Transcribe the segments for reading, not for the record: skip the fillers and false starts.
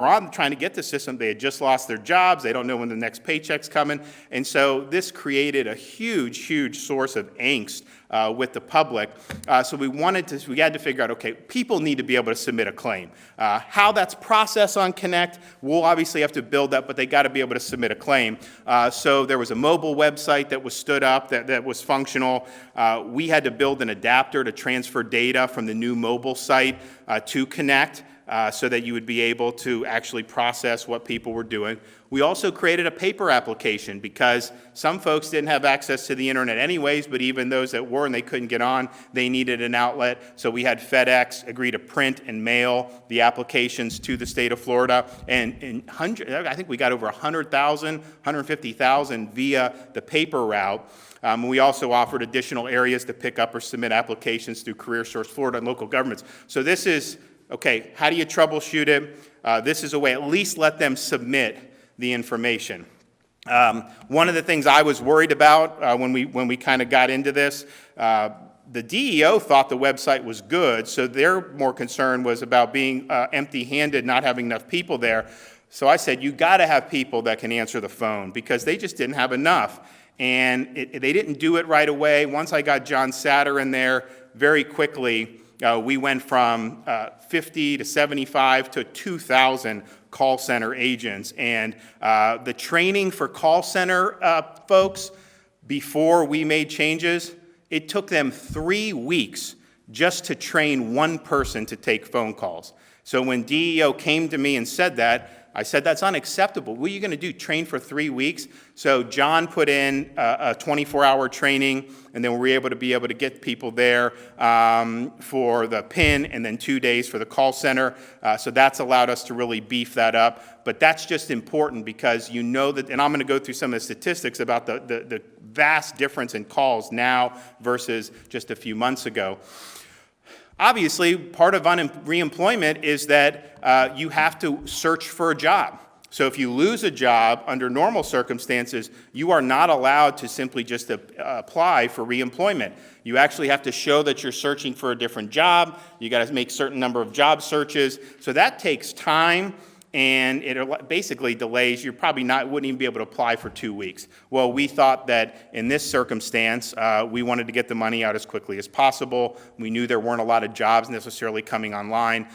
on trying to get the system. They had just lost their jobs. They don't know when the next paycheck's coming. And so this created a huge source of angst with the public. So we had to figure out, okay, people need to be able to submit a claim. How that's processed on Connect, we'll obviously have to build that, but they got to be able to submit a claim. So there was a mobile website that was stood up that was functional. We had to build an adapter to transfer data from the new mobile site to Connect. So that you would be able to actually process what people were doing. We also created a paper application because some folks didn't have access to the internet anyways, but even those that were and they couldn't get on, they needed an outlet. So we had FedEx agree to print and mail the applications to the state of Florida. And I think we got over 100,000, 150,000 via the paper route. We also offered additional areas to pick up or submit applications through CareerSource Florida and local governments. So this is, okay, how do you troubleshoot it? This is a way, at least let them submit the information. One of the things I was worried about when we kind of got into this, the DEO thought the website was good, so their more concern was about being empty-handed, not having enough people there. So I said, you got to have people that can answer the phone because they just didn't have enough. And they didn't do it right away. Once I got John Satter in there, very quickly, we went from 50 to 75 to 2,000 call center agents. And the training for call center folks, before we made changes, it took them 3 weeks just to train one person to take phone calls. So when DEO came to me and said that, I said, that's unacceptable. What are you going to do, train for 3 weeks? So John put in a 24-hour training, and then we were able to get people there for the PIN and then 2 days for the call center. So that's allowed us to really beef that up. But that's just important because you know that, and I'm going to go through some of the statistics about the vast difference in calls now versus just a few months ago. Obviously, part of reemployment is that you have to search for a job. So if you lose a job under normal circumstances, you are not allowed to simply just apply for reemployment. You actually have to show that you're searching for a different job. You got to make a certain number of job searches. So that takes time. And it basically delays. You probably wouldn't even be able to apply for 2 weeks. Well, we thought that in this circumstance, we wanted to get the money out as quickly as possible. We knew there weren't a lot of jobs necessarily coming online,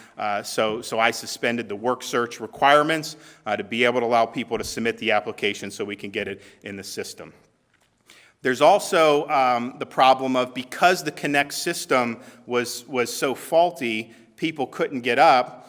so I suspended the work search requirements to be able to allow people to submit the application so we can get it in the system. There's also the problem of, because the Connect system was so faulty, people couldn't get up.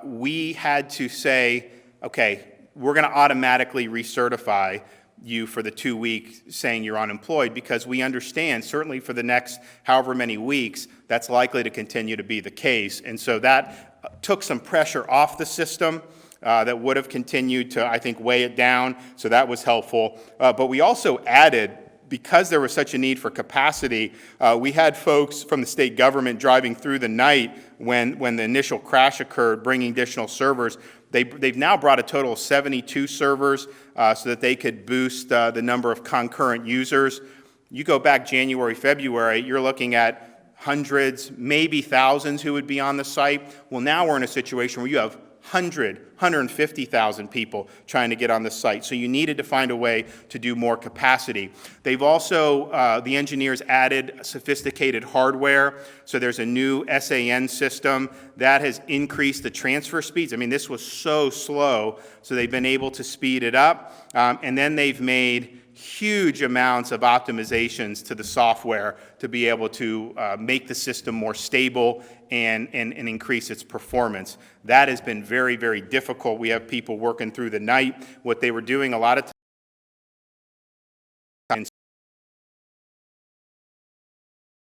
We had to say, okay, we're going to automatically recertify you for the 2 weeks saying you're unemployed, because we understand, certainly for the next however many weeks, that's likely to continue to be the case. And so that took some pressure off the system that would have continued to, I think, weigh it down. So that was helpful. But we also added, because there was such a need for capacity, we had folks from the state government driving through the night when the initial crash occurred, bringing additional servers. They've now brought a total of 72 servers so that they could boost the number of concurrent users. You go back January, February, you're looking at hundreds, maybe thousands who would be on the site. Well, now we're in a situation where you have 150,000 people trying to get on the site. So you needed to find a way to do more capacity. They've also, the engineers added sophisticated hardware. So there's a new SAN system that has increased the transfer speeds. I mean, this was so slow, so they've been able to speed it up. And then they've made huge amounts of optimizations to the software to be able to make the system more stable and increase its performance. That has been very, very difficult. We have people working through the night. What they were doing a lot of times,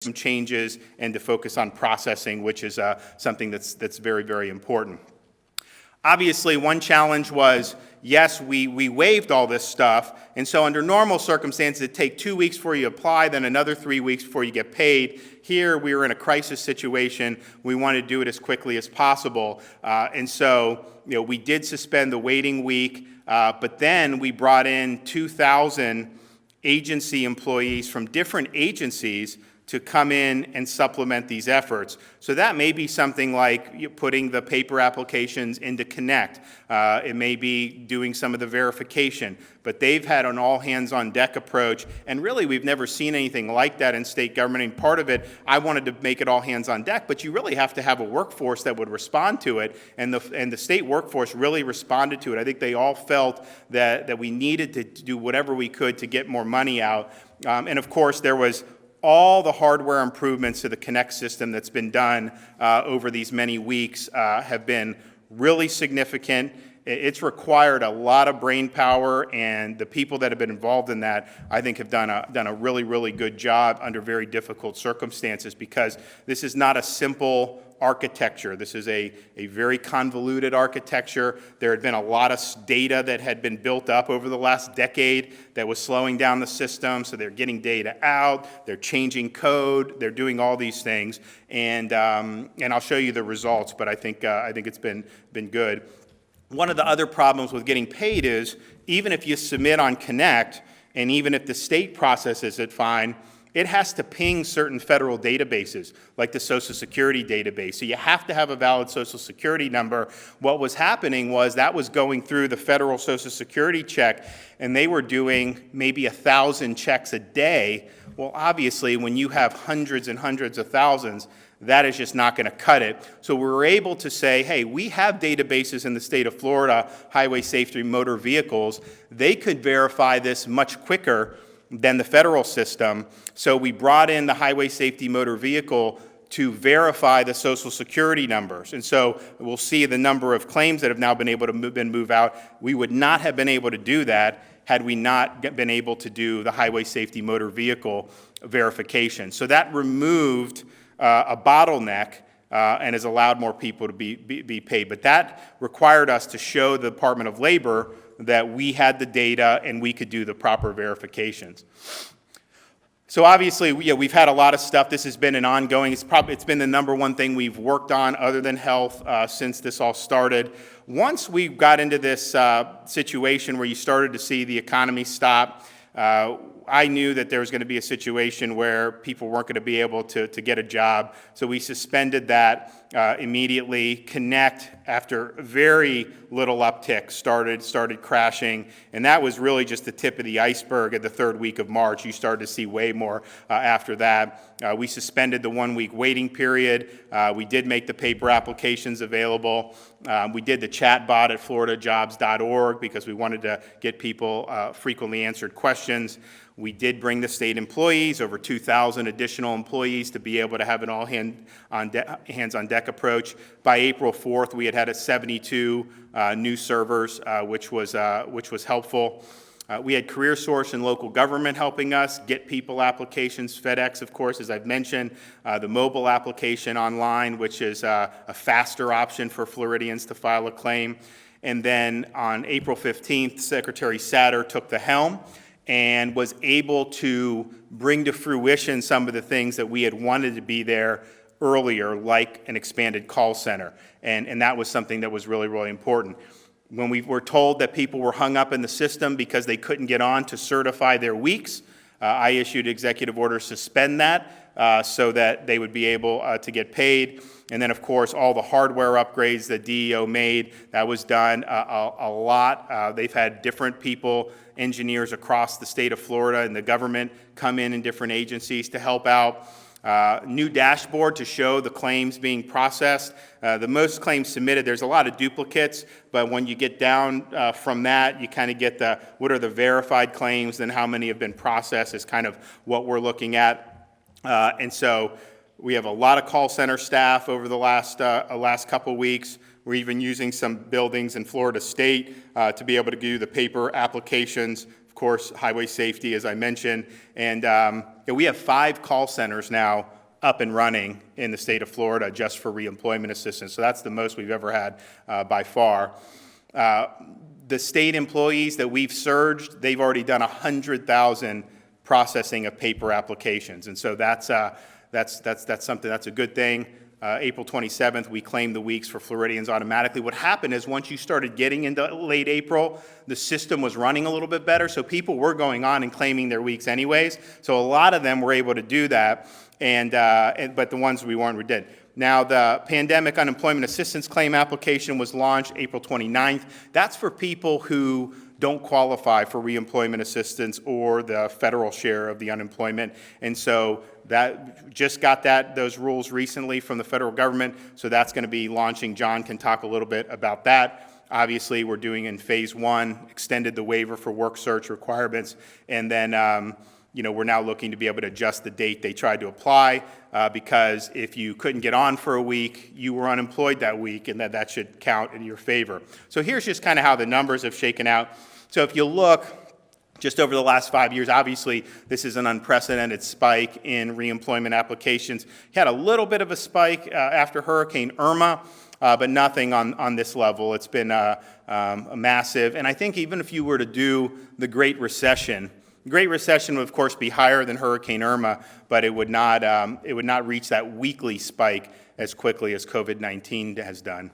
some changes, and to focus on processing, which is something that's very, very important. Obviously, one challenge was, yes, we waived all this stuff, and so under normal circumstances, it'd take 2 weeks before you apply, then another 3 weeks before you get paid. Here, we were in a crisis situation. We wanted to do it as quickly as possible, and so we did suspend the waiting week, but then we brought in 2,000 agency employees from different agencies to come in and supplement these efforts. So that may be something like putting the paper applications into Connect. It may be doing some of the verification. But they've had an all-hands-on-deck approach, and really we've never seen anything like that in state government. And part of it, I wanted to make it all hands-on-deck, but you really have to have a workforce that would respond to it, and the state workforce really responded to it. I think they all felt that we needed to do whatever we could to get more money out. And of course, there was all the hardware improvements to the Connect system that's been done over these many weeks have been really significant. It's required a lot of brain power, and the people that have been involved in that, I think, have done a really, really good job under very difficult circumstances, because this is not a simple architecture. This is a very convoluted architecture. There had been a lot of data that had been built up over the last decade that was slowing down the system, so they're getting data out, they're changing code, they're doing all these things, and I'll show you the results, but I think it's been good. One of the other problems with getting paid is, even if you submit on Connect, and even if the state processes it fine, it has to ping certain federal databases, like the Social Security database. So you have to have a valid Social Security number. What was happening was that was going through the federal Social Security check, and they were doing maybe 1,000 checks a day. Well, obviously, when you have hundreds and hundreds of thousands, that is just not going to cut it. So we were able to say, hey, we have databases in the state of Florida, highway safety motor vehicles. They could verify this much quicker than the federal system. So we brought in the highway safety motor vehicle to verify the Social Security numbers. And so we'll see the number of claims that have now been able to move out. We would not have been able to do that had we not been able to do the highway safety motor vehicle verification. So that removed a bottleneck and has allowed more people to be paid. But that required us to show the Department of Labor that we had the data and we could do the proper verifications. So obviously, we've had a lot of stuff. This has been an ongoing, it's been the number one thing we've worked on other than health since this all started. Once we got into this situation where you started to see the economy stop, I knew that there was going to be a situation where people weren't going to be able to get a job, so we suspended that immediately. Connect, after very little uptick, started crashing, and that was really just the tip of the iceberg. At the third week of March, you started to see way more after that. We suspended the 1-week waiting period. We did make the paper applications available. We did the chat bot at floridajobs.org because we wanted to get people frequently answered questions. We did bring the state employees, over 2,000 additional employees, to be able to have an all hands-on-deck approach. By April 4th, we had 72 new servers, which was helpful. We had CareerSource and local government helping us get people applications. FedEx, of course, as I've mentioned, the mobile application online, which is a faster option for Floridians to file a claim. And then on April 15th, Secretary Satter took the helm and was able to bring to fruition some of the things that we had wanted to be there earlier, like an expanded call center. And that was something that was really, really important. When we were told that people were hung up in the system because they couldn't get on to certify their weeks, I issued executive orders to suspend that so that they would be able to get paid. And then, of course, all the hardware upgrades that DEO made, that was done a lot. They've had different people, engineers across the state of Florida and the government, come in different agencies to help out. New dashboard to show the claims being processed. The most claims submitted, there's a lot of duplicates, but when you get down from that, you kind of get what are the verified claims and how many have been processed is kind of what we're looking at. And so we have a lot of call center staff over the last couple weeks. We're even using some buildings in Florida State to be able to do the paper applications. Of course, highway safety, as I mentioned. And we have 5 call centers now up and running in the state of Florida just for reemployment assistance. So that's the most we've ever had by far. The state employees that we've surged, they've already done 100,000 processing of paper applications. And so that's something, that's a good thing. April 27th, we claimed the weeks for Floridians automatically. What happened is once you started getting into late April, the system was running a little bit better, so people were going on and claiming their weeks anyways. So a lot of them were able to do that. but the ones we weren't, we did. Now, the pandemic unemployment assistance claim application was launched April 29th. That's for people who don't qualify for reemployment assistance or the federal share of the unemployment. And so that just got those rules recently from the federal government. So that's going to be launching. John can talk a little bit about that. Obviously, we're doing in phase one, extended the waiver for work search requirements, and then we're now looking to be able to adjust the date they tried to apply because if you couldn't get on for a week, you were unemployed that week, and that should count in your favor. So here's just kind of how the numbers have shaken out. So if you look just over the last 5 years, obviously this is an unprecedented spike in reemployment applications. You had a little bit of a spike after Hurricane Irma, but nothing on this level. It's been a massive, and I think even if you were to do the Great Recession would of course be higher than Hurricane Irma, but it would not reach that weekly spike as quickly as COVID-19 has done.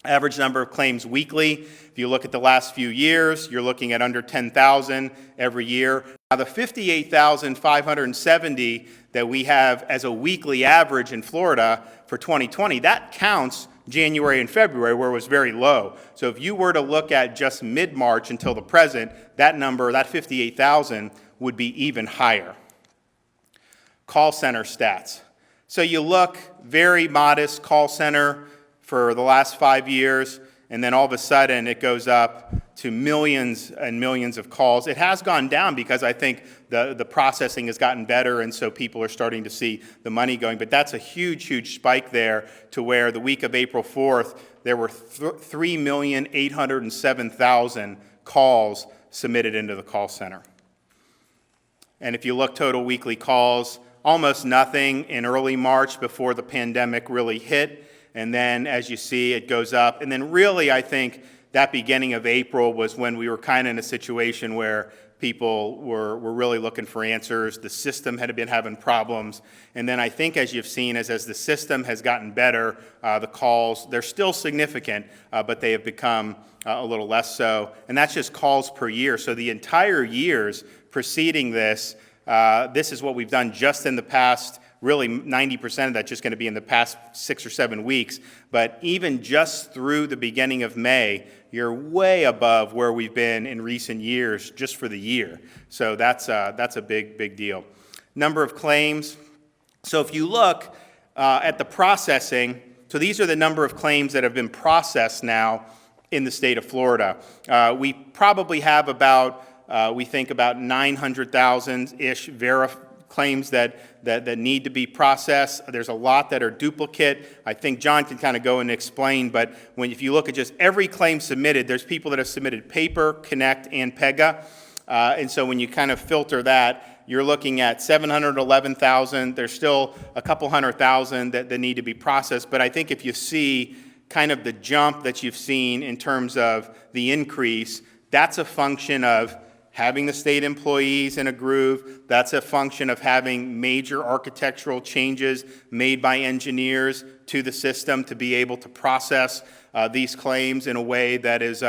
Average number of claims weekly, if you look at the last few years, you're looking at under 10,000 every year. Now the 58,570 that we have as a weekly average in Florida for 2020, that counts January and February, where it was very low. So if you were to look at just mid-March until the present, that number, that 58,000, would be even higher. Call center stats. So you look, very modest call center for the last 5 years, and then all of a sudden it goes up to millions and millions of calls. It has gone down because I think the processing has gotten better, and so people are starting to see the money going. But that's a huge, huge spike there to where the week of April 4th, there were 3,807,000 calls submitted into the call center. And if you look total weekly calls, almost nothing in early March before the pandemic really hit. And then, as you see, it goes up. And then really, I think that beginning of April was when we were kind of in a situation where people were really looking for answers. The system had been having problems. And then I think, as you've seen, as the system has gotten better, the calls, they're still significant, but they have become a little less so. And that's just calls per year. So the entire years preceding this, this is what we've done just in the past. Really, 90% of that's just going to be in the past 6 or 7 weeks. But even just through the beginning of May, you're way above where we've been in recent years just for the year. So that's a big, big deal. Number of claims. So if you look at the processing, so these are the number of claims that have been processed now in the state of Florida. We probably have about 900,000-ish claims that need to be processed. There's a lot that are duplicate. I think John can kind of go and explain, but if you look at just every claim submitted, there's people that have submitted paper, Connect, and PEGA. And so when you kind of filter that, you're looking at 711,000. There's still a couple 100,000 that need to be processed. But I think if you see kind of the jump that you've seen in terms of the increase, that's a function of having the state employees in a groove. That's a function of having major architectural changes made by engineers to the system to be able to process these claims in a way that is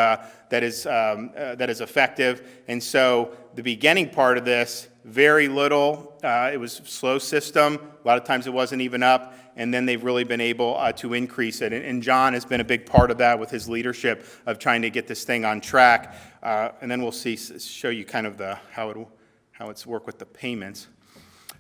effective. And so the beginning part of this, very little. It was a slow system. A lot of times it wasn't even up. And then they've really been able to increase it. And John has been a big part of that with his leadership of trying to get this thing on track. And then we'll show you kind of how it's worked with the payments.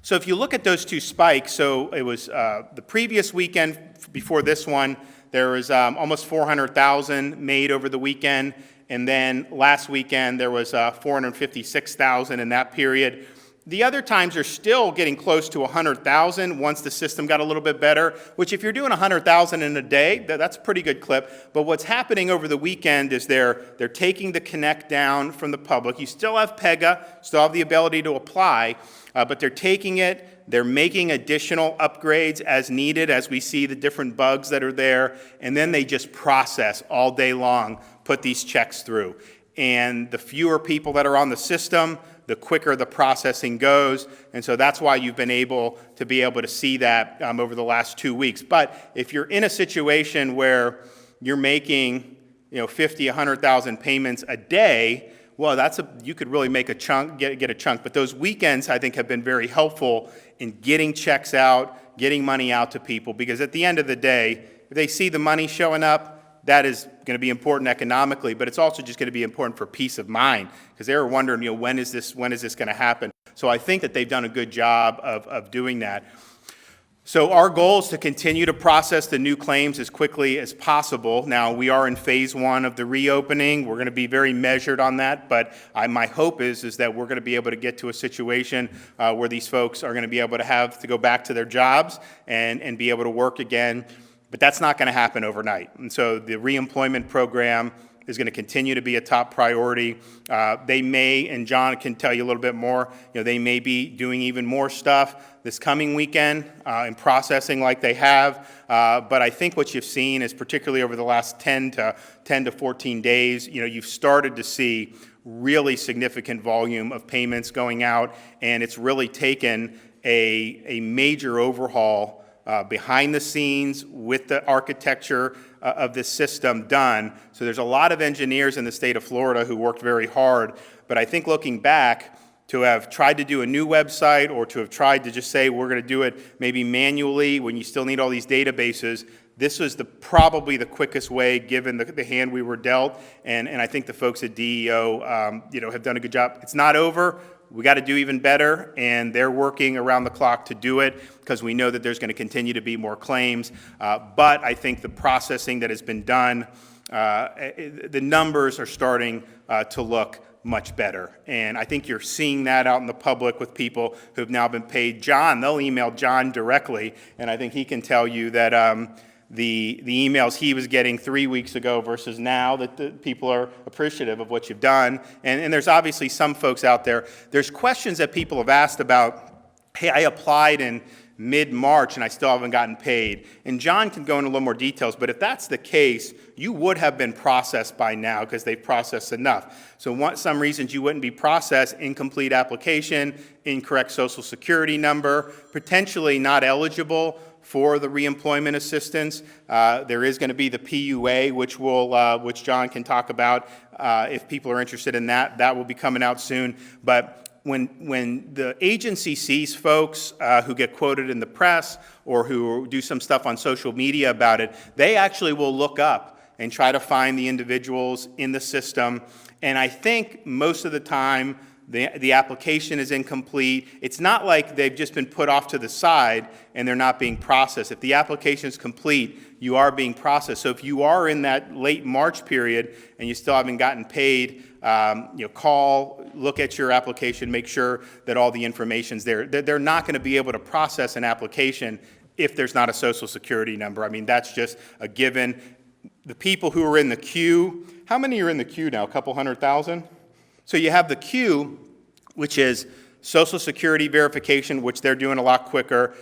So if you look at those two spikes, so it was the previous weekend before this one, there was almost 400,000 made over the weekend. And then last weekend, there was 456,000 in that period. The other times are still getting close to 100,000 once the system got a little bit better, which if you're doing 100,000 in a day, that's a pretty good clip. But what's happening over the weekend is they're taking the Connect down from the public. You still have PEGA, still have the ability to apply, but they're taking it. They're making additional upgrades as needed as we see the different bugs that are there, and then they just process all day long, put these checks through. And the fewer people that are on the system, the quicker the processing goes. And so that's why you've been able to see that over the last 2 weeks. But if you're in a situation where you're making 50, 100,000 payments a day, well, you could really make a chunk, get a chunk. But those weekends, I think, have been very helpful in getting checks out, getting money out to people, because at the end of the day, if they see the money showing up, that is going to be important economically, but it's also just going to be important for peace of mind, because they were wondering, when is this going to happen? So I think that they've done a good job of doing that. So our goal is to continue to process the new claims as quickly as possible. Now, we are in phase 1 of the reopening. We're going to be very measured on that, but my hope is that we're going to be able to get to a situation where these folks are going to be able to have to go back to their jobs and be able to work again. But that's not going to happen overnight. And so the reemployment program is going to continue to be a top priority. They may, and John can tell you a little bit more, they may be doing even more stuff this coming weekend in processing like they have. But I think what you've seen is, particularly over the last 10 to 14 days, you've started to see really significant volume of payments going out, and it's really taken a major overhaul behind the scenes with the architecture of this system done. So there's a lot of engineers in the state of Florida who worked very hard, but I think looking back, to have tried to do a new website or to have tried to just say we're going to do it maybe manually when you still need all these databases, this was probably the quickest way given the hand we were dealt, and I think the folks at DEO have done a good job. It's not over. We got to do even better, and they're working around the clock to do it because we know that there's going to continue to be more claims. But I think the processing that has been done, the numbers are starting to look much better. And I think you're seeing that out in the public with people who have now been paid. They'll email John directly, and I think he can tell you that the emails he was getting 3 weeks ago versus now, that the people are appreciative of what you've done. And there's obviously some folks out there. There's questions that people have asked about, hey, I applied in mid-March and I still haven't gotten paid. And John can go into a little more details, but if that's the case, you would have been processed by now because they've processed enough. So some reasons you wouldn't be processed: incomplete application, incorrect social security number, potentially not eligible for the reemployment assistance. There is going to be the PUA, which John can talk about if people are interested in that. That will be coming out soon. But when the agency sees folks who get quoted in the press or who do some stuff on social media about it, they actually will look up and try to find the individuals in the system. And I think most of the time, the application is incomplete. It's not like they've just been put off to the side and they're not being processed. If the application is complete, you are being processed. So if you are in that late March period and you still haven't gotten paid, call, look at your application, make sure that all the information's there. They're not going to be able to process an application if there's not a social security number. I mean, that's just a given. The people who are in the queue, how many are in the queue now? A couple 100,000? So you have the queue, which is Social Security verification, which they're doing a lot quicker,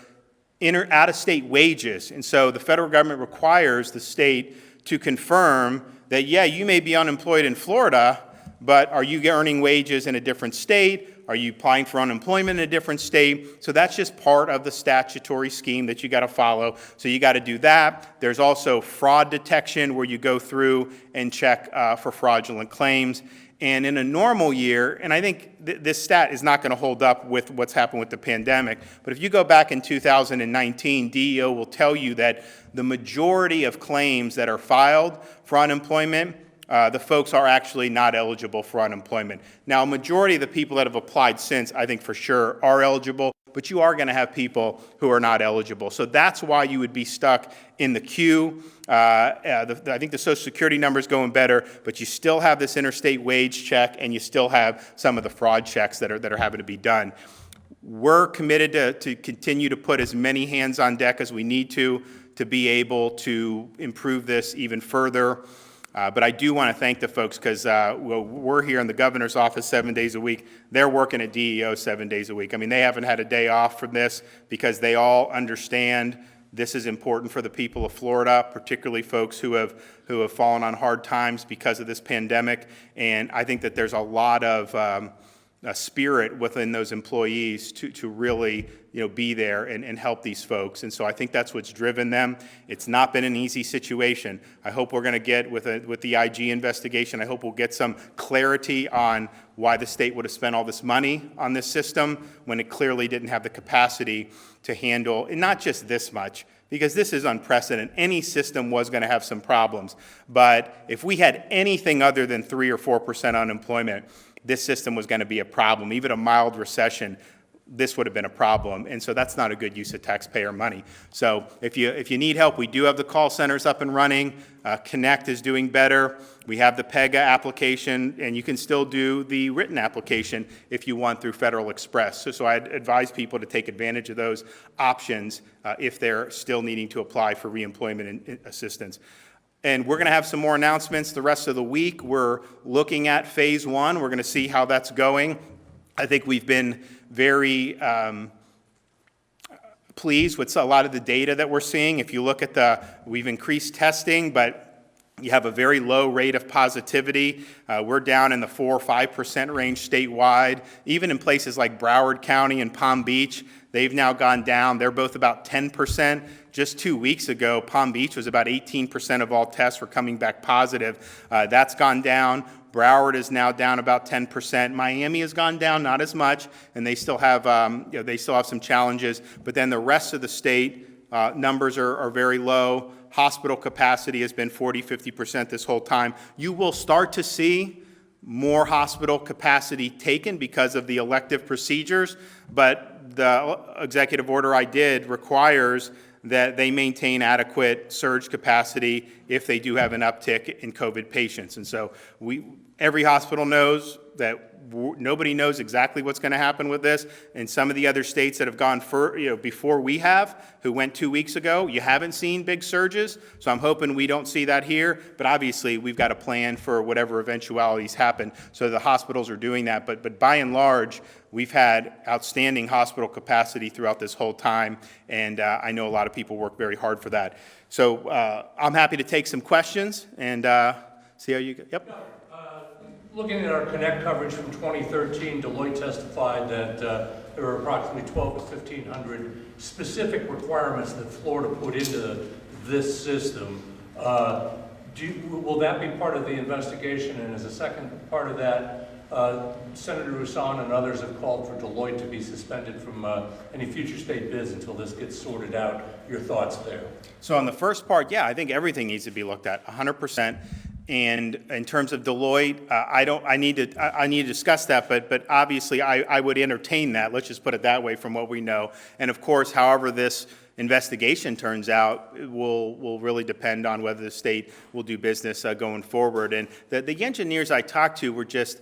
out-of-state wages. And so the federal government requires the state to confirm that, yeah, you may be unemployed in Florida, but are you earning wages in a different state? Are you applying for unemployment in a different state? So that's just part of the statutory scheme that you got to follow. So you got to do that. There's also fraud detection, where you go through and check for fraudulent claims. And in a normal year, and I think this stat is not going to hold up with what's happened with the pandemic, but if you go back in 2019, DEO will tell you that the majority of claims that are filed for unemployment, the folks are actually not eligible for unemployment. Now, a majority of the people that have applied since, I think for sure, are eligible, but you are going to have people who are not eligible. So that's why you would be stuck in the queue. I think the Social Security number is going better, but you still have this interstate wage check, and you still have some of the fraud checks that are having to be done. We're committed to continue to put as many hands on deck as we need to be able to improve this even further. But I do want to thank the folks, because we're here in the governor's office 7 days a week. They're working at DEO 7 days a week. I mean, they haven't had a day off from this, because they all understand this is important for the people of Florida, particularly folks who have fallen on hard times because of this pandemic. And I think that there's a lot of spirit within those employees to really be there and help these folks. And so I think that's what's driven them. It's not been an easy situation. I hope we're going to get, with the IG investigation, I hope we'll get some clarity on why the state would have spent all this money on this system when it clearly didn't have the capacity to handle, and not just this much, because this is unprecedented. Any system was going to have some problems. But if we had anything other than 3 or 4% unemployment, this system was going to be a problem. Even a mild recession, this would have been a problem. And so that's not a good use of taxpayer money. So if you need help, we do have the call centers up and running. Connect is doing better. We have the PEGA application, and you can still do the written application if you want through Federal Express. So I'd advise people to take advantage of those options if they're still needing to apply for reemployment assistance. And we're going to have some more announcements the rest of the week. We're looking at phase 1. We're going to see how that's going. I think we've been very pleased with a lot of the data that we're seeing. If you look at we've increased testing, but you have a very low rate of positivity. We're down in the 4 or 5% range statewide. Even in places like Broward County and Palm Beach, they've now gone down. They're both about 10%. Just 2 weeks ago, Palm Beach was about 18% of all tests were coming back positive. That's gone down. Broward is now down about 10%. Miami has gone down, not as much, and they still have some challenges. But then the rest of the state numbers are very low. Hospital capacity has been 40, 50% this whole time. You will start to see more hospital capacity taken because of the elective procedures, but the executive order I did requires that they maintain adequate surge capacity if they do have an uptick in COVID patients. And so every hospital knows that nobody knows exactly what's going to happen with this. And some of the other states that have gone before we have, who went 2 weeks ago, you haven't seen big surges. So I'm hoping we don't see that here. But obviously, we've got a plan for whatever eventualities happen. So the hospitals are doing that. But by and large, we've had outstanding hospital capacity throughout this whole time. And I know a lot of people work very hard for that. So I'm happy to take some questions and see how you go. Yep. Looking at our Connect coverage from 2013, Deloitte testified that there were approximately 1,200 to 1,500 specific requirements that Florida put into this system. Will that be part of the investigation? And as a second part of that, Senator Rouson and others have called for Deloitte to be suspended from any future state bids until this gets sorted out. Your thoughts there? So on the first part, yeah, I think everything needs to be looked at 100%. And in terms of Deloitte, I need to discuss that, but obviously I would entertain that. Let's just put it that way from what we know. And of course, however this investigation turns out will really depend on whether the state will do business going forward. And the engineers I talked to were just,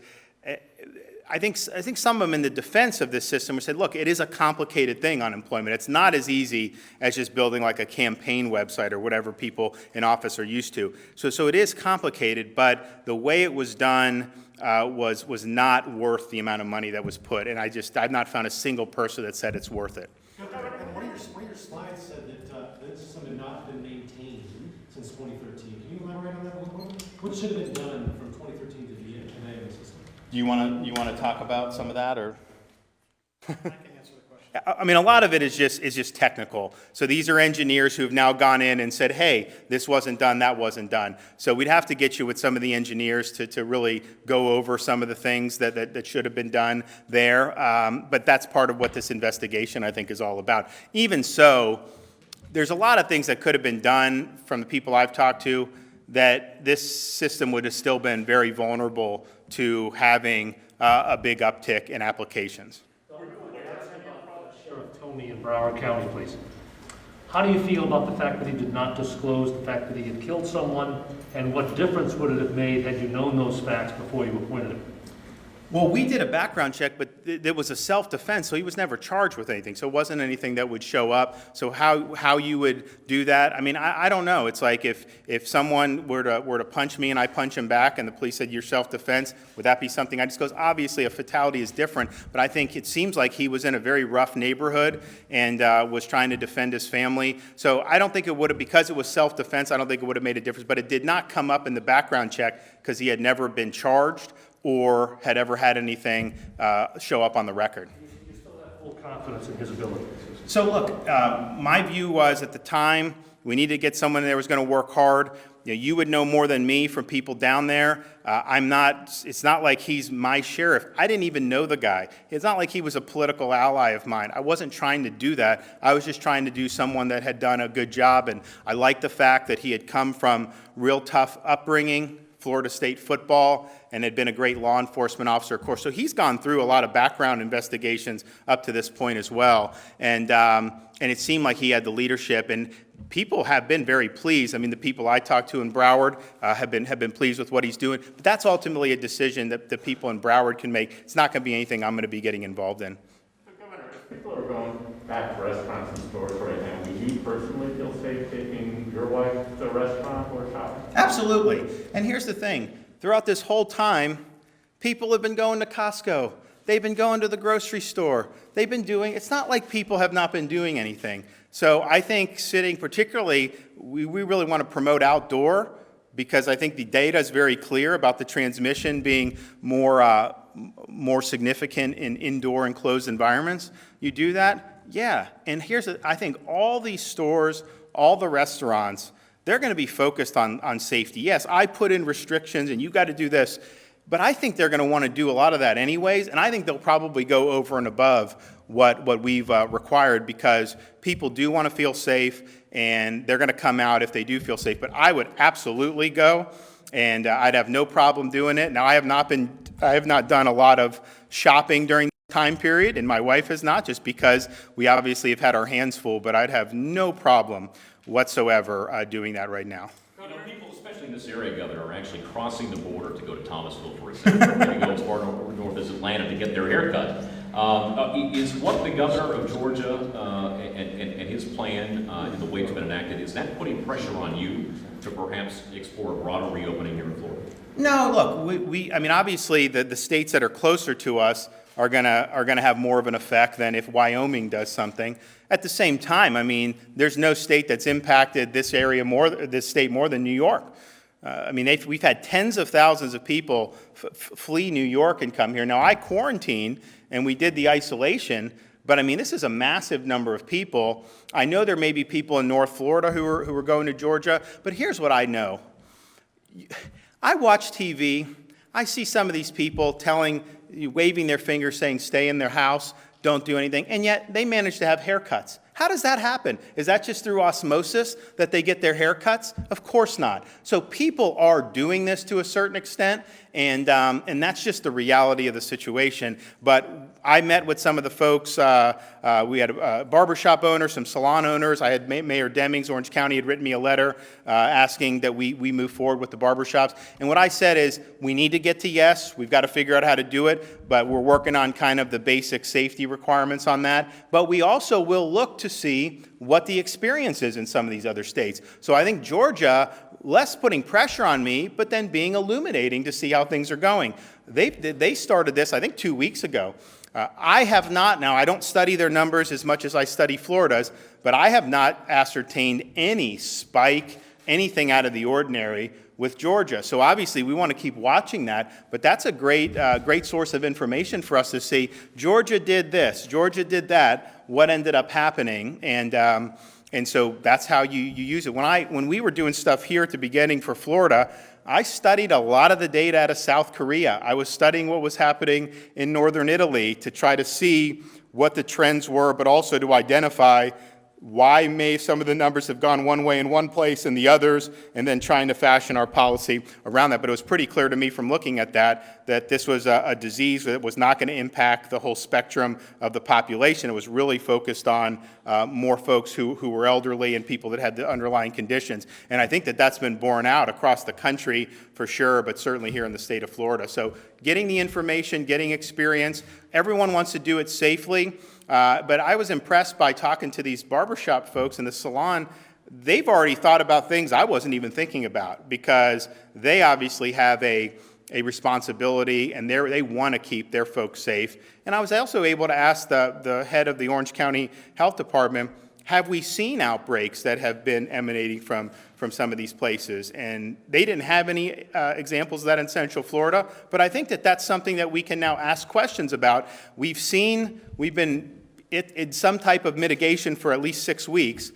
I think some of them in the defense of this system said, look, it is a complicated thing, unemployment. It's not as easy as just building like a campaign website or whatever people in office are used to. So it is complicated, but the way it was done was not worth the amount of money that was put. And I've not found a single person that said it's worth it. And one of your slides said that this system had not been maintained since 2013. Can you elaborate on that? What should have been done from 2013 to today in the system? Do you want to talk about some of that, or? I can answer the question. I mean, a lot of it is just technical. So these are engineers who have now gone in and said, hey, this wasn't done, that wasn't done. So we'd have to get you with some of the engineers to really go over some of the things that should have been done there. But that's part of what this investigation, I think, is all about. Even so, there's a lot of things that could have been done from the people I've talked to that this system would have still been very vulnerable to having a big uptick in applications. Sheriff Tony in Broward County, please. How do you feel about the fact that he did not disclose the fact that he had killed someone, and what difference would it have made had you known those facts before you appointed him? Well, we did a background check, but it was a self-defense, so he was never charged with anything. So it wasn't anything that would show up. So how you would do that? I mean, I don't know. It's like if someone were to punch me and I punch him back, and the police said you're self-defense, would that be something I disclose? Obviously, a fatality is different, but I think it seems like he was in a very rough neighborhood and was trying to defend his family. So I don't think it would have, because it was self-defense, I don't think it would have made a difference. But it did not come up in the background check because he had never been charged or had ever had anything show up on the record. You still have full confidence in his ability? So look, my view was at the time, we needed to get someone there who was going to work hard. You would know more than me from people down there. It's not like he's my sheriff. I didn't even know the guy. It's not like he was a political ally of mine. I wasn't trying to do that. I was just trying to do someone that had done a good job, and I liked the fact that he had come from real tough upbringing, Florida State football, and had been a great law enforcement officer, of course. So he's gone through a lot of background investigations up to this point as well. And it seemed like he had the leadership, and people have been very pleased. I mean, the people I talked to in Broward have been pleased with what he's doing. But that's ultimately a decision that the people in Broward can make. It's not going to be anything I'm going to be getting involved in. So, Governor, if people are going back to restaurants and stores right now, would you personally feel safe taking your wife to a restaurant or shopping? Absolutely. And here's the thing. Throughout this whole time, people have been going to Costco. They've been going to the grocery store. They've been doing, it's not like people have not been doing anything. So I think particularly, we really want to promote outdoor, because I think the data is very clear about the transmission being more significant in indoor and closed environments. You do that? Yeah. And I think all these stores, all the restaurants, they're going to be focused on safety. Yes, I put in restrictions and you got to do this, but I think they're going to want to do a lot of that anyways, and I think they'll probably go over and above what we've required, because people do want to feel safe, and they're going to come out if they do feel safe. But I would absolutely go, and I'd have no problem doing it. Now, I have not done a lot of shopping during the time period, and my wife has not, just because we obviously have had our hands full, but I'd have no problem whatsoever doing that right now. You know, people, especially in this area, Governor, are actually crossing the border to go to Thomasville, for example, maybe go as far north as Atlanta to get their hair cut. Is what the governor of Georgia and his plan and the way it's been enacted, is that putting pressure on you to perhaps explore a broader reopening here in Florida? No, look, I mean, obviously the states that are closer to us are gonna have more of an effect than if Wyoming does something. At the same time, I mean, there's no state that's impacted this state more than New York. I mean, we've had tens of thousands of people flee New York and come here. Now, I quarantined and we did the isolation, but I mean, this is a massive number of people. I know there may be people in North Florida who are going to Georgia, but here's what I know. I watch TV. I see some of these people waving their fingers saying stay in their house, don't do anything, and yet they manage to have haircuts. How does that happen? Is that just through osmosis that they get their haircuts? Of course not. So people are doing this to a certain extent, and that's just the reality of the situation. But I met with some of the folks. We had a barbershop owner, some salon owners. I had Mayor Demings, Orange County, had written me a letter asking that we move forward with the barbershops. And what I said is, we need to get to yes. We've got to figure out how to do it, but we're working on kind of the basic safety requirements on that. But we also will look to see what the experience is in some of these other states. So I think Georgia, less putting pressure on me, but then being illuminating to see how things are going. They started this, I think, 2 weeks ago. I have not, now I don't study their numbers as much as I study Florida's, but I have not ascertained any spike, anything out of the ordinary with Georgia. So obviously we want to keep watching that, but that's a great source of information for us to see. Georgia did this, Georgia did that, what ended up happening, and so that's how you use it. When we were doing stuff here at the beginning for Florida, I studied a lot of the data out of South Korea. I was studying what was happening in northern Italy to try to see what the trends were, but also to identify why may some of the numbers have gone one way in one place and the others, and then trying to fashion our policy around that. But it was pretty clear to me from looking at that this was a disease that was not going to impact the whole spectrum of the population. It was really focused on more folks who were elderly and people that had the underlying conditions. And I think that's been borne out across the country for sure, but certainly here in the state of Florida. So getting the information, getting experience, everyone wants to do it safely. But I was impressed by talking to these barbershop folks in the salon. They've already thought about things I wasn't even thinking about, because they obviously have a responsibility, and they want to keep their folks safe. And I was also able to ask the head of the Orange County Health Department, have we seen outbreaks that have been emanating from some of these places? And they didn't have any examples of that in Central Florida, but I think that that's something that we can now ask questions about. We've been in some type of mitigation for at least 6 weeks.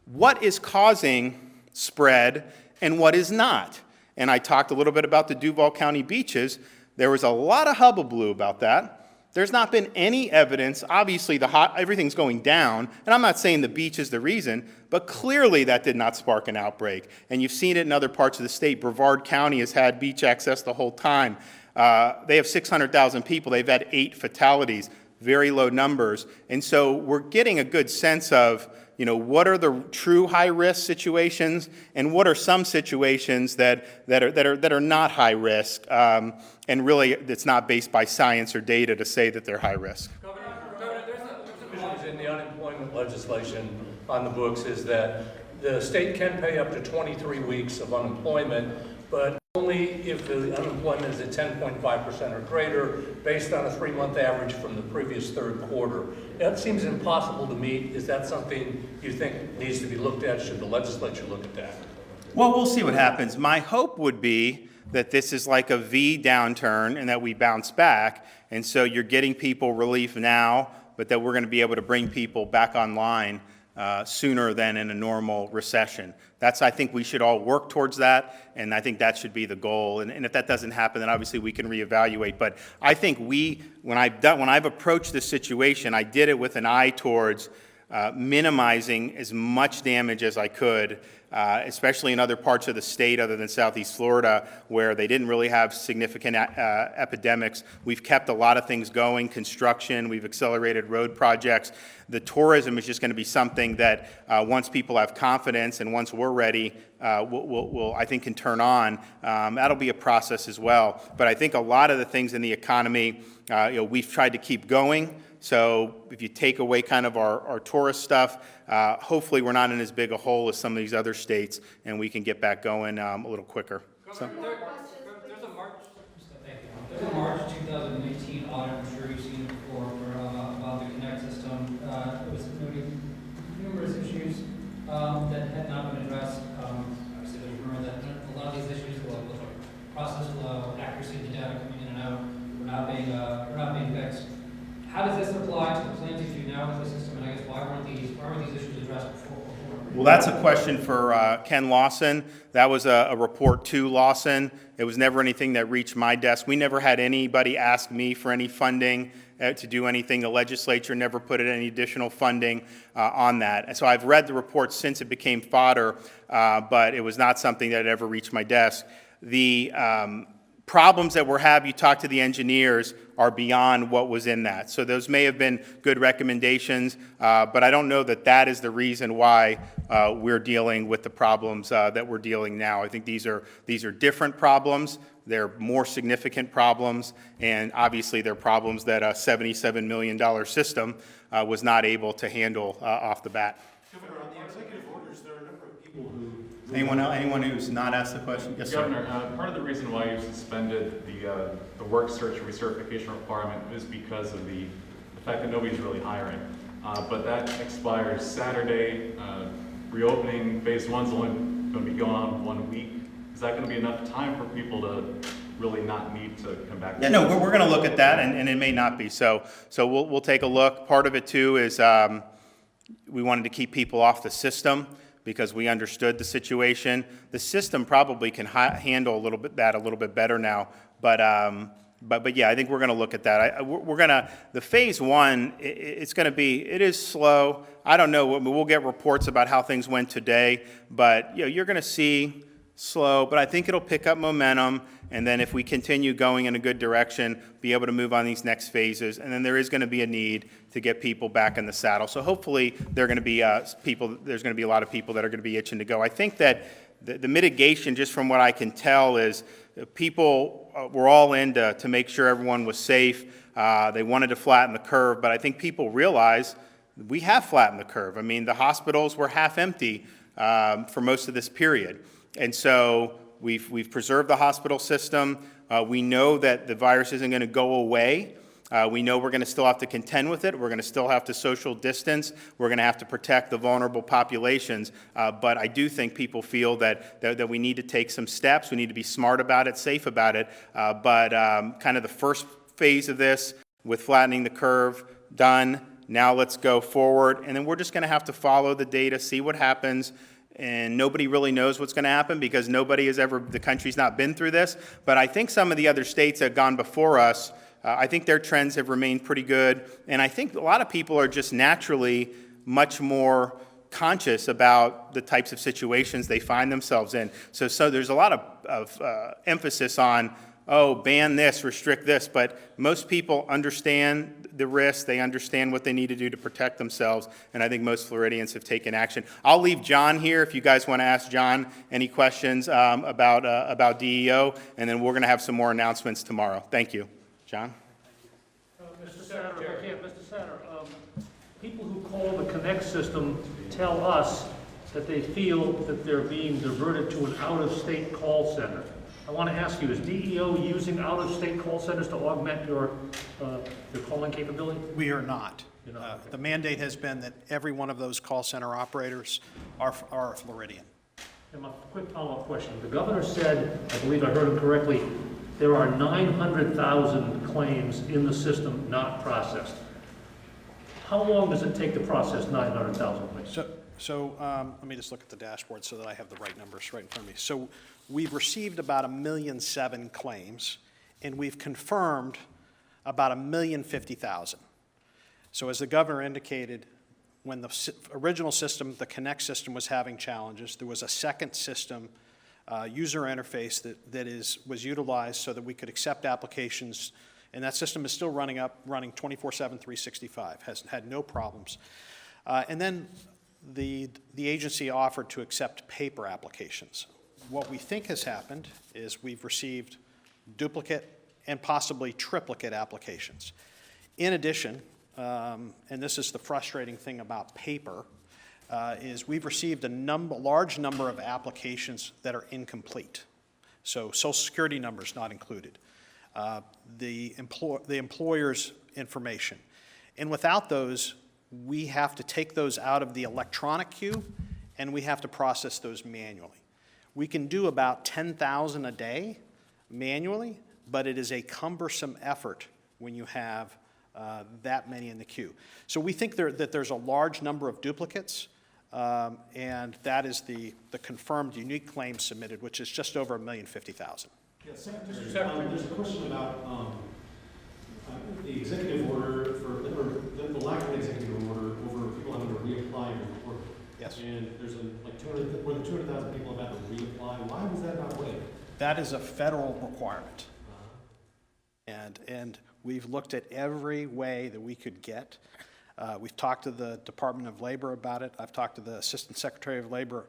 What is causing spread and what is not? And I talked a little bit about the Duval County beaches. There was a lot of hullabaloo about that. There's not been any evidence. Obviously, everything's going down, and I'm not saying the beach is the reason, but clearly that did not spark an outbreak. And you've seen it in other parts of the state. Brevard County has had beach access the whole time. They have 600,000 people. They've had 8 fatalities, very low numbers. And so we're getting a good sense of, what are the true high-risk situations, and what are some situations that are not high risk, and really it's not based by science or data to say that they're high risk. Governor, there's a provision in the unemployment legislation on the books is that the state can pay up to 23 weeks of unemployment, but only if the unemployment is at 10.5% or greater, based on a 3-month average from the previous third quarter. That seems impossible to meet. Is that something you think needs to be looked at? Should the legislature look at that? Well, we'll see what happens. My hope would be that this is like a V downturn and that we bounce back. And so you're getting people relief now, but that we're going to be able to bring people back online sooner than in a normal recession. I think we should all work towards that, and I think that should be the goal. And if that doesn't happen, then obviously we can reevaluate. But I think when I've approached this situation, I did it with an eye towards minimizing as much damage as I could, especially in other parts of the state other than Southeast Florida, where they didn't really have significant epidemics. We've kept a lot of things going, construction, we've accelerated road projects. The tourism is just going to be something that once people have confidence and once we're ready, we'll I think can turn on. That'll be a process as well. But I think a lot of the things in the economy, we've tried to keep going. So if you take away kind of our tourist stuff, hopefully we're not in as big a hole as some of these other states, and we can get back going a little quicker. There's a March 2019 audit, I'm sure you've seen it before, about the Connect system. It was noting numerous issues that had not been addressed. Obviously, there's a rumor that a lot of these issues, like process flow, accuracy of the data coming in and out, were not being fixed. How does this apply to the plans you do now with the system, and I guess why weren't these issues addressed before? Well, that's a question for Ken Lawson. That was a report to Lawson. It was never anything that reached my desk. We never had anybody ask me for any funding to do anything. The legislature never put any additional funding on that. And so I've read the report since it became fodder, but it was not something that ever reached my desk. The problems that we're having, you talk to the engineers, are beyond what was in that. So those may have been good recommendations, but I don't know that that is the reason why we're dealing with the problems that we're dealing now. I think these are different problems. They're more significant problems, and obviously they're problems that a $77 million system was not able to handle off the bat. Governor, on the executive orders, there are a number of people who... Anyone who's not asked the question? Yes, sir. Governor, part of the reason why you suspended the work search recertification requirement is because of the fact that nobody's really hiring. But that expires Saturday. Reopening phase 1's only going to be going on 1 week. Is that going to be enough time for people to really not need to come back? Yeah, no, we're going to look at that, and it may not be. So we'll take a look. Part of it too is we wanted to keep people off the system, because we understood the situation. The system probably can handle a little bit better now, but yeah, I think we're going to look at that. The phase 1, it is slow. I don't know. We'll get reports about how things went today, but you're going to see slow, but I think it'll pick up momentum. And then if we continue going in a good direction, be able to move on these next phases. And then there is going to be a need to get people back in the saddle. So hopefully there's going to be a lot of people that are going to be itching to go. I think that the mitigation, just from what I can tell, is people were all in to make sure everyone was safe. They wanted to flatten the curve, but I think people realize we have flattened the curve. I mean, the hospitals were half empty for most of this period. And so we've preserved the hospital system. We know that the virus isn't going to go away. We know we're going to still have to contend with it. We're going to still have to social distance. We're going to have to protect the vulnerable populations. But I do think people feel that we need to take some steps. We need to be smart about it, safe about it. But kind of the first phase of this with flattening the curve, done. Now let's go forward. And then we're just going to have to follow the data, see what happens. And nobody really knows what's going to happen because the country's not been through this. But I think some of the other states that have gone before us, I think their trends have remained pretty good. And I think a lot of people are just naturally much more conscious about the types of situations they find themselves in. So there's a lot of emphasis on, oh, ban this, restrict this. But most people understand the risks. They understand what they need to do to protect themselves. And I think most Floridians have taken action. I'll leave John here if you guys want to ask John any questions about DEO. And then we're going to have some more announcements tomorrow. Thank you. John? Mr. Senator, people who call the Connect system tell us that they feel that they're being diverted to an out-of-state call center. I want to ask you, is DEO using out-of-state call centers to augment your calling capability? We are not. You're not, okay. The mandate has been that every one of those call center operators are Floridian. And my quick follow-up question. The governor said, I believe I heard him correctly, there are 900,000 claims in the system not processed. How long does it take to process 900,000 claims? So let me just look at the dashboard so that I have the right numbers right in front of me. So we've received about 1.7 million claims, and we've confirmed about 1,050,000. So as the governor indicated, when the original system, the Connect system, was having challenges, there was a second system, user interface that was utilized so that we could accept applications, and that system is still running 24/7, 365, has had no problems. And then the agency offered to accept paper applications. What we think has happened is we've received duplicate and possibly triplicate applications. In addition, and this is the frustrating thing about paper, is we've received a large number of applications that are incomplete. So Social Security numbers not included, the employer's information. And without those, we have to take those out of the electronic queue, and we have to process those manually. We can do about 10,000 a day manually, but it is a cumbersome effort when you have that many in the queue. So we think that there's a large number of duplicates, and that is the confirmed unique claims submitted, which is just over 1,050,000. Yeah, Secretary, there's a question about the executive order or the lack of an executive order over people having to reapply and report. Yes. And there's more than 200,000 people have had to reapply. Why was that not waived? That is a federal requirement. And we've looked at every way that we could get. We've talked to the Department of Labor about it. I've talked to the Assistant Secretary of Labor,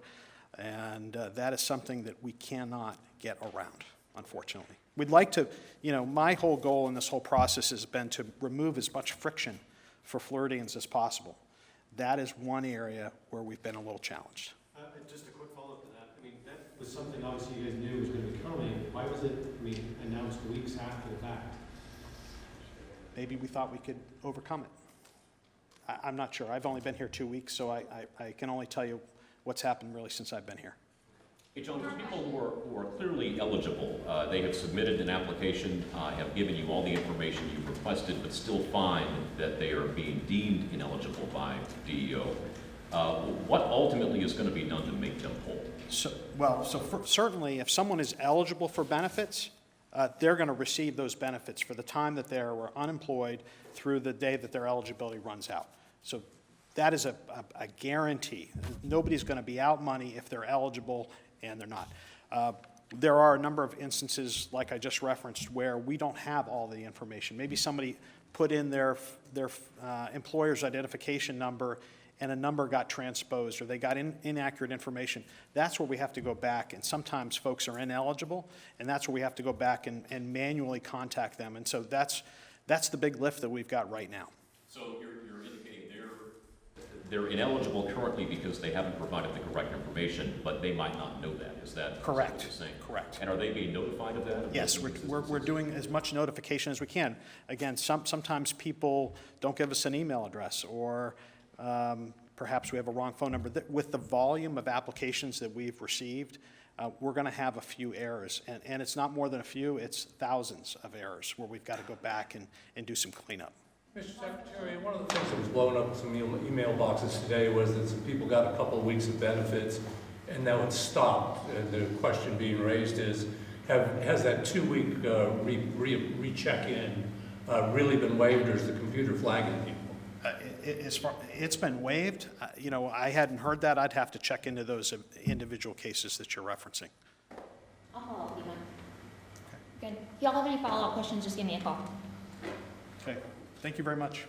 and that is something that we cannot get around, unfortunately. We'd like to, my whole goal in this whole process has been to remove as much friction for Floridians as possible. That is one area where we've been a little challenged. Just a quick follow-up to that. I mean, that was something obviously you guys knew was going to be coming. Why was it, announced weeks after the fact? Maybe we thought we could overcome it. I'm not sure. I've only been here 2 weeks, so I can only tell you what's happened really since I've been here. Hey, John, there's people who are clearly eligible. They have submitted an application, have given you all the information you've requested, but still find that they are being deemed ineligible by DEO. What ultimately is going to be done to make them whole? Certainly, if someone is eligible for benefits, they're going to receive those benefits for the time that they were unemployed through the day that their eligibility runs out. So that is a guarantee. Nobody's going to be out money if they're eligible and they're not. There are a number of instances, like I just referenced, where we don't have all the information. Maybe somebody put in their employer's identification number and a number got transposed, or they got inaccurate information. That's where we have to go back, and sometimes folks are ineligible, and that's where we have to go back and manually contact them. And so that's the big lift that we've got right now. So you're indicating they're ineligible currently because they haven't provided the correct information, but they might not know that. Is that Correct. what you're saying? Correct. And are they being notified of that? Yes, we're doing as much notification as we can. Again, sometimes people don't give us an email address, or perhaps we have a wrong phone number. With the volume of applications that we've received, we're going to have a few errors. And it's not more than a few, it's thousands of errors where we've got to go back and do some cleanup. Mr. Secretary, one of the things that was blowing up in some email boxes today was that some people got a couple of weeks of benefits, and now it's stopped. And the question being raised is, has that 2-week recheck-in really been waived, or is the computer flagging people? It's been waived. You know, I hadn't heard that. I'd have to check into those individual cases that you're referencing. I'll follow up with you, Good. If y'all have any follow-up questions, just give me a call. Okay, thank you very much.